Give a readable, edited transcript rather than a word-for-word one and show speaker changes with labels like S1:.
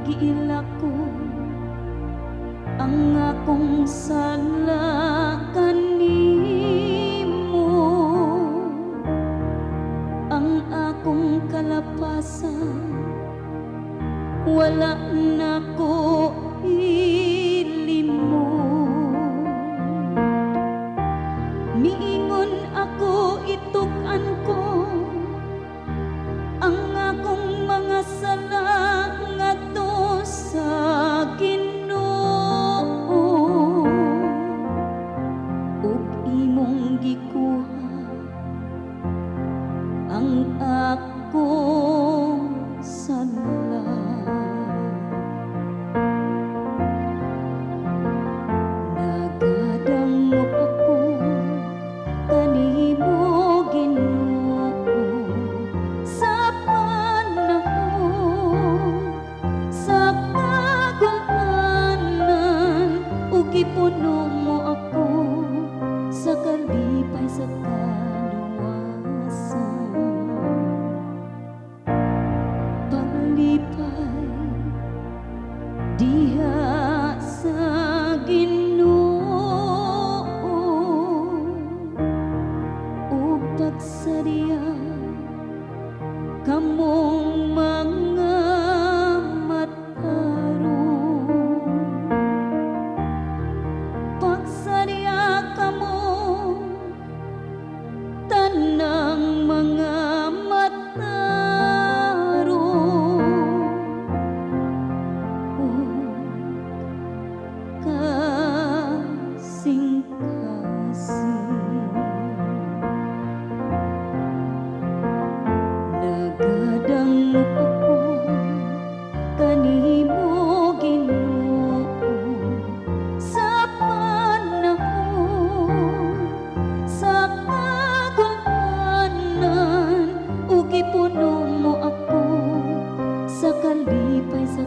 S1: giila ko ang akong sala kanimo, ang akong kalapasan wala na ko ilimo. Miingon ako ituk-an ko ang akong mga sala ngadto sa Ginoo, ug imong gikuha ang akong sala. Nagadangog ako kanimo Ginoo sa panahon sa kagulanan, ug gipuno mo ako sa kalipay sa kaluwasan. Paglipay diha sa Ginoo, ug pagsadya kamong mga matarong, pagsadya kamo tanang mga matarong, kasing-kasing. Nagadangog ako kanimo Ginoo sa panahon sa kagulanan, ug gipuno mo ako sa kalipay sa